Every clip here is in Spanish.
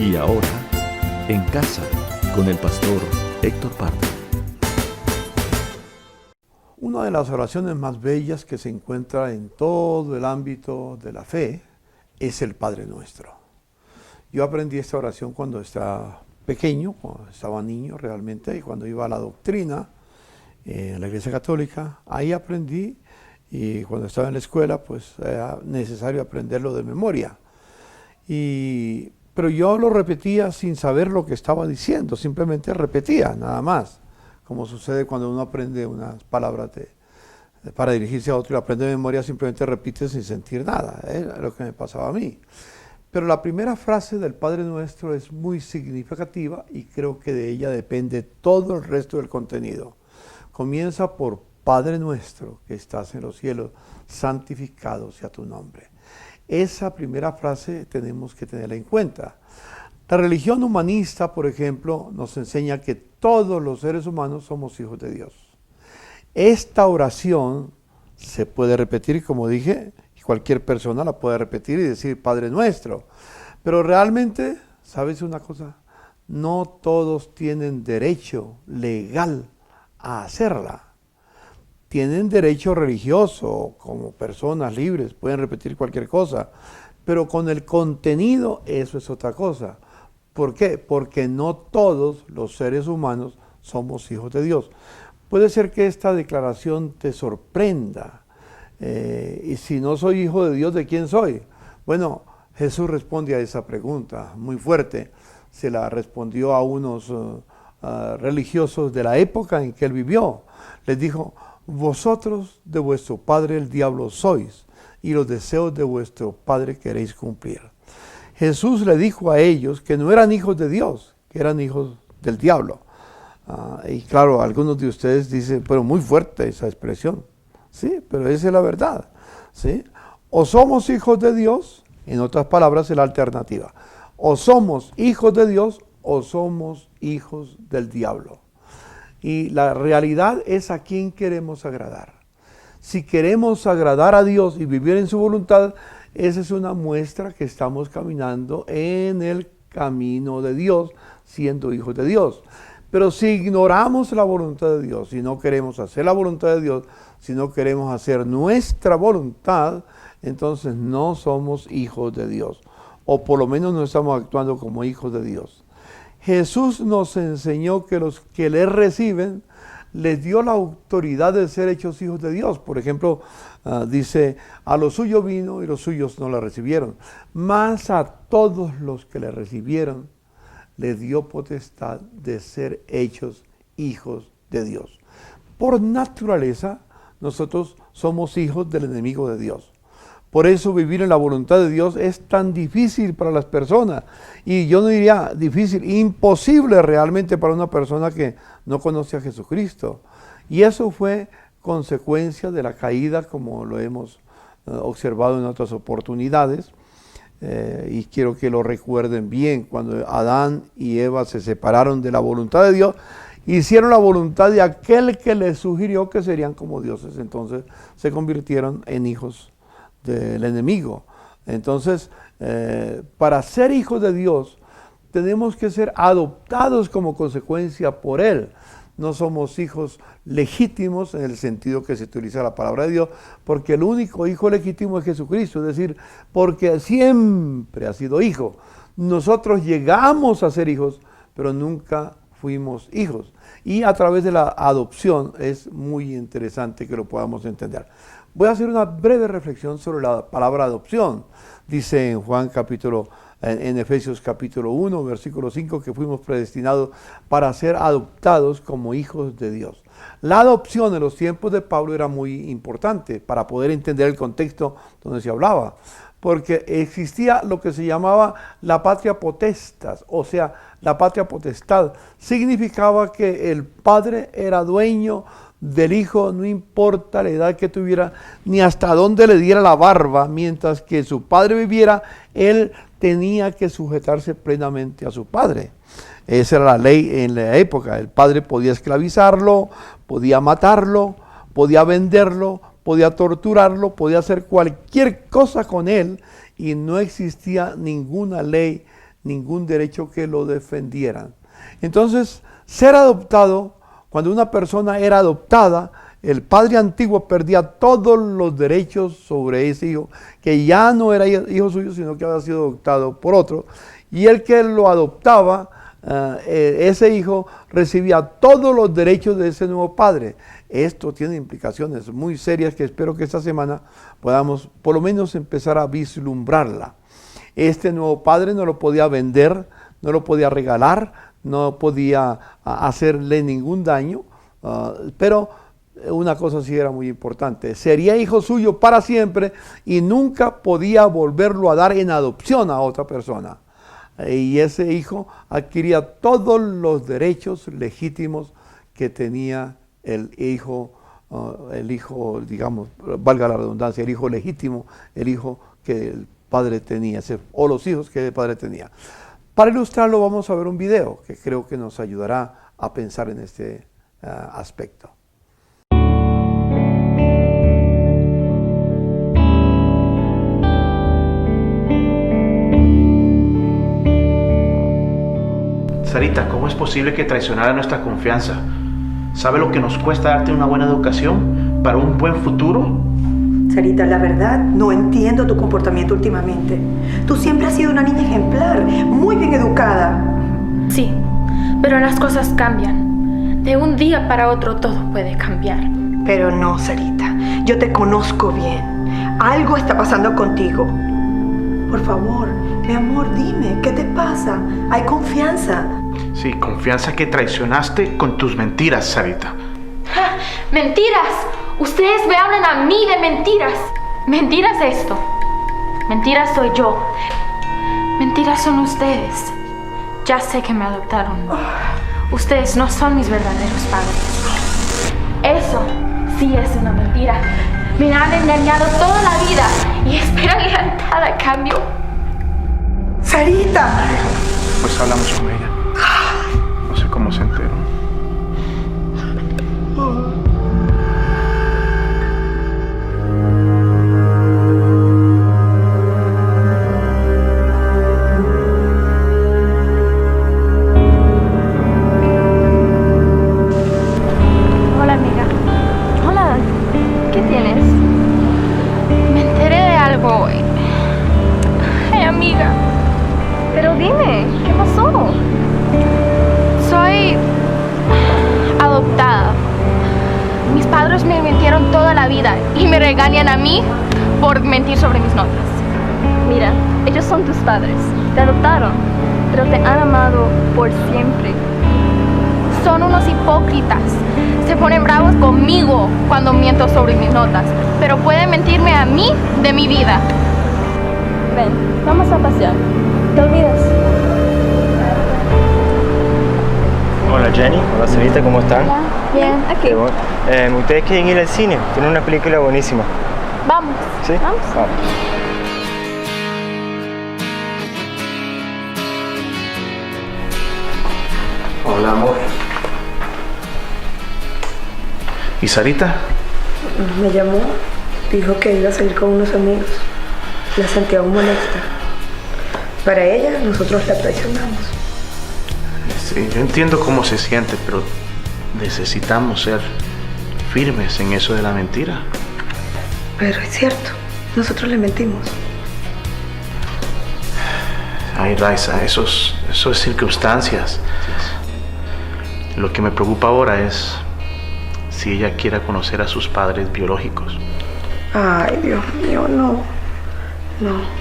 Y ahora, en casa, con el pastor Héctor Pardo. Una de las oraciones más bellas que se encuentra en todo el ámbito de la fe es el Padre Nuestro. Yo aprendí esta oración cuando estaba pequeño, cuando estaba niño realmente, y cuando iba a la doctrina en la Iglesia Católica, ahí aprendí, y cuando estaba en la escuela, pues era necesario aprenderlo de memoria. Pero yo lo repetía sin saber lo que estaba diciendo, simplemente repetía, nada más. Como sucede cuando uno aprende unas palabras para dirigirse a otro y aprende de memoria, simplemente repite sin sentir nada. Era lo que me pasaba a mí. Pero la primera frase del Padre Nuestro es muy significativa y creo que de ella depende todo el resto del contenido. Comienza por Padre Nuestro que estás en los cielos, santificado sea tu nombre. Esa primera frase tenemos que tenerla en cuenta. La religión humanista, por ejemplo, nos enseña que todos los seres humanos somos hijos de Dios. Esta oración se puede repetir, como dije, cualquier persona la puede repetir y decir Padre Nuestro. Pero realmente, ¿sabes una cosa? No todos tienen derecho legal a hacerla. Tienen derecho religioso, como personas libres, pueden repetir cualquier cosa. Pero con el contenido, eso es otra cosa. ¿Por qué? Porque no todos los seres humanos somos hijos de Dios. Puede ser que esta declaración te sorprenda. Y si no soy hijo de Dios, ¿de quién soy? Bueno, Jesús responde a esa pregunta muy fuerte. Se la respondió a unos religiosos de la época en que él vivió. Les dijo, vosotros de vuestro padre el diablo sois, y los deseos de vuestro padre queréis cumplir. Jesús le dijo a ellos que no eran hijos de Dios, que eran hijos del diablo. Y claro, algunos de ustedes dicen, pero muy fuerte esa expresión. Sí, pero esa es la verdad. ¿Sí? O somos hijos de Dios, en otras palabras es la alternativa. O somos hijos de Dios o somos hijos del diablo. Y la realidad es a quién queremos agradar. Si queremos agradar a Dios y vivir en su voluntad, esa es una muestra que estamos caminando en el camino de Dios, siendo hijos de Dios. Pero si ignoramos la voluntad de Dios, si no queremos hacer la voluntad de Dios, si no queremos hacer nuestra voluntad, entonces no somos hijos de Dios. O por lo menos no estamos actuando como hijos de Dios. Jesús nos enseñó que los que le reciben, les dio la autoridad de ser hechos hijos de Dios. Por ejemplo, dice, a los suyos vino y los suyos no le recibieron. Mas a todos los que le recibieron, les dio potestad de ser hechos hijos de Dios. Por naturaleza, nosotros somos hijos del enemigo de Dios. Por eso vivir en la voluntad de Dios es tan difícil para las personas. Y yo no diría difícil, imposible realmente para una persona que no conoce a Jesucristo. Y eso fue consecuencia de la caída, como lo hemos observado en otras oportunidades. Y quiero que lo recuerden bien, cuando Adán y Eva se separaron de la voluntad de Dios, hicieron la voluntad de aquel que les sugirió que serían como dioses, entonces se convirtieron en hijos del enemigo. Entonces, para ser hijos de Dios, tenemos que ser adoptados como consecuencia por Él. No somos hijos legítimos en el sentido que se utiliza la palabra de Dios, porque el único hijo legítimo es Jesucristo, es decir, porque siempre ha sido hijo. Nosotros llegamos a ser hijos, pero nunca fuimos hijos. Y a través de la adopción es muy interesante que lo podamos entender. Voy a hacer una breve reflexión sobre la palabra adopción. Dice en Efesios capítulo 1, versículo 5, que fuimos predestinados para ser adoptados como hijos de Dios. La adopción en los tiempos de Pablo era muy importante para poder entender el contexto donde se hablaba, porque existía lo que se llamaba la patria potestas, o sea, la patria potestad. Significaba que el padre era dueño del hijo, no importa la edad que tuviera, ni hasta dónde le diera la barba, mientras que su padre viviera, él tenía que sujetarse plenamente a su padre. Esa era la ley en la época. El padre podía esclavizarlo, podía matarlo, podía venderlo, podía torturarlo, podía hacer cualquier cosa con él, y no existía ninguna ley ningún derecho que lo defendieran. Entonces, ser adoptado, cuando una persona era adoptada, el padre antiguo perdía todos los derechos sobre ese hijo, que ya no era hijo suyo, sino que había sido adoptado por otro. Y el que lo adoptaba, ese hijo recibía todos los derechos de ese nuevo padre. Esto tiene implicaciones muy serias que espero que esta semana podamos por lo menos empezar a vislumbrarla. Este nuevo padre no lo podía vender, no lo podía regalar, no podía hacerle ningún daño, pero una cosa sí era muy importante: sería hijo suyo para siempre y nunca podía volverlo a dar en adopción a otra persona. Y ese hijo adquiría todos los derechos legítimos que tenía el hijo, digamos, valga la redundancia, el hijo legítimo, el hijo que el padre tenía, o los hijos que el padre tenía. Para ilustrarlo vamos a ver un video que creo que nos ayudará a pensar en este aspecto. Sarita, ¿cómo es posible que traicionara nuestra confianza? ¿Sabe lo que nos cuesta darte una buena educación para un buen futuro? Sarita, la verdad, no entiendo tu comportamiento últimamente. Tú siempre has sido una niña ejemplar, muy bien educada. Sí, pero las cosas cambian. De un día para otro todo puede cambiar. Pero no, Sarita, yo te conozco bien. Algo está pasando contigo. Por favor, mi amor, dime, ¿qué te pasa? Hay confianza. Sí, confianza que traicionaste con tus mentiras, Sarita. ¡Ja! ¡Mentiras! Ustedes me hablan a mí de mentiras. Mentiras esto. Mentiras soy yo. Mentiras son ustedes. Ya sé que me adoptaron. Ustedes no son mis verdaderos padres. Eso sí es una mentira. Me han engañado toda la vida y esperan lealtad a cambio. ¡Sarita! Pues hablamos con ella. No sé cómo se enteró. Hola, amiga. Hola. ¿Qué tienes? Me enteré de algo hoy. Ay, amiga. Pero dime, ¿qué pasó? Soy adoptada. Mis padres me mintieron toda la vida y me regañan a mí por mentir sobre mis notas. Mira, ellos son tus padres, te adoptaron, pero te han amado por siempre. Son unos hipócritas. Se ponen bravos conmigo cuando miento sobre mis notas, pero pueden mentirme a mí de mi vida. Ven, vamos a pasear. ¿Te olvidas? Hola Jenny, hola Sarita, ¿cómo están? Hola. Bien, aquí. Qué bueno. Ustedes quieren ir al cine, tienen una película buenísima. Vamos. ¿Sí? Vamos. Hola, amor. ¿Y Sarita? Me llamó, dijo que iba a salir con unos amigos. La sentía aún molesta. Para ella, nosotros la traicionamos. Sí, yo entiendo cómo se siente, pero necesitamos ser firmes en eso de la mentira. Pero es cierto, nosotros le mentimos. Ay, Raiza, eso es circunstancias. Lo que me preocupa ahora es si ella quiera conocer a sus padres biológicos. Ay, Dios mío, no. No.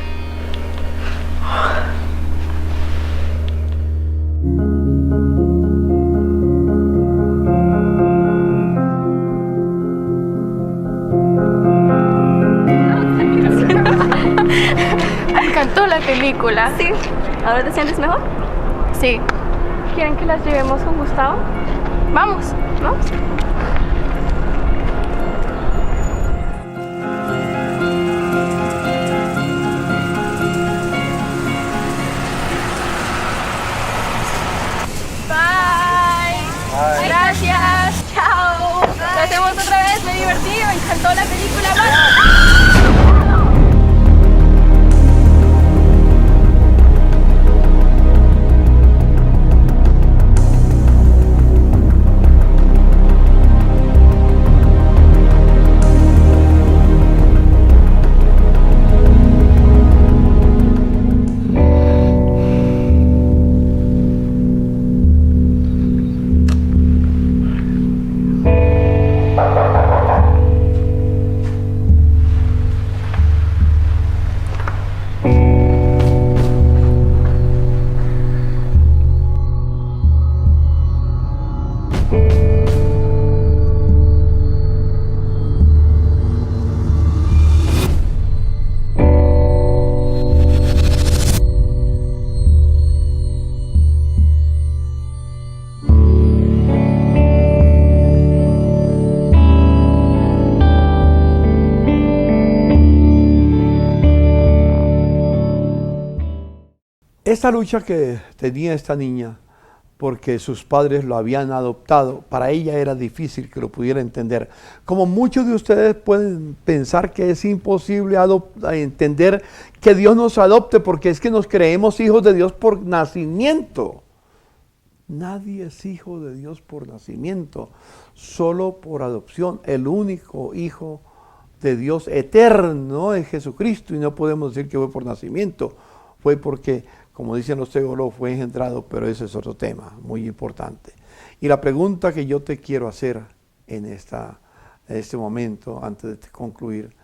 Me encantó la película. Sí. ¿Ahora te sientes mejor? Sí. ¿Quieren que las llevemos con Gustavo? Vamos. ¿Vamos? Bye. Gracias. Chao. Lo hacemos otra vez. Me divertí. Me encantó la película. Bye. Esta lucha que tenía esta niña, porque sus padres lo habían adoptado, para ella era difícil que lo pudiera entender. Como muchos de ustedes pueden pensar que es imposible entender que Dios nos adopte, porque es que nos creemos hijos de Dios por nacimiento. Nadie es hijo de Dios por nacimiento, solo por adopción. El único hijo de Dios eterno es Jesucristo, y no podemos decir que fue por nacimiento, fue porque, como dicen los teólogos, fue engendrado, pero ese es otro tema muy importante. Y la pregunta que yo te quiero hacer en este momento, antes de concluir: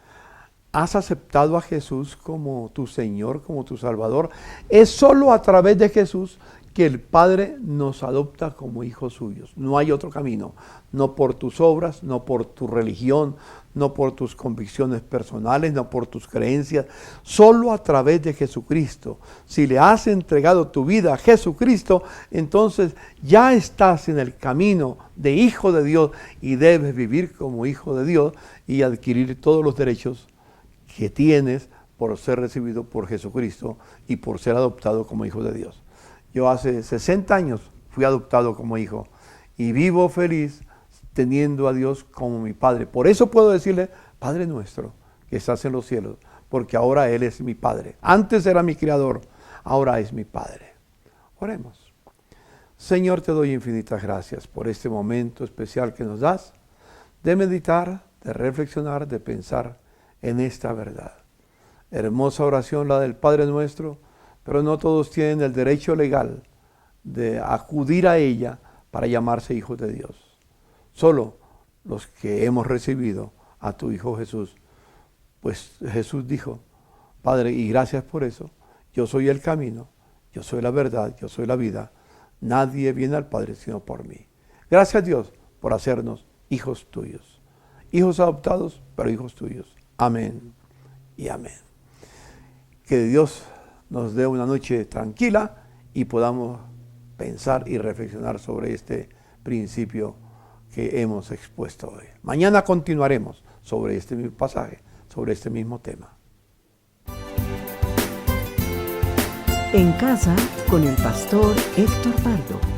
¿has aceptado a Jesús como tu Señor, como tu Salvador? Es solo a través de Jesús que el Padre nos adopta como hijos suyos. No hay otro camino, no por tus obras, no por tu religión, no por tus convicciones personales, no por tus creencias, solo a través de Jesucristo. Si le has entregado tu vida a Jesucristo, entonces ya estás en el camino de hijo de Dios y debes vivir como hijo de Dios y adquirir todos los derechos que tienes por ser recibido por Jesucristo y por ser adoptado como hijo de Dios. Yo hace 60 años fui adoptado como hijo y vivo feliz teniendo a Dios como mi Padre. Por eso puedo decirle: Padre nuestro que estás en los cielos, porque ahora Él es mi Padre. Antes era mi Creador, ahora es mi Padre. Oremos. Señor, te doy infinitas gracias por este momento especial que nos das de meditar, de reflexionar, de pensar en esta verdad. Hermosa oración la del Padre nuestro, pero no todos tienen el derecho legal de acudir a ella para llamarse hijos de Dios. Solo los que hemos recibido a tu Hijo Jesús. Pues Jesús dijo: Padre, y gracias por eso, yo soy el camino, yo soy la verdad, yo soy la vida. Nadie viene al Padre sino por mí. Gracias, Dios, por hacernos hijos tuyos. Hijos adoptados, pero hijos tuyos. Amén y amén. Que Dios nos dé una noche tranquila y podamos pensar y reflexionar sobre este principio que hemos expuesto hoy. Mañana continuaremos sobre este mismo pasaje, sobre este mismo tema. En casa con el pastor Héctor Pardo.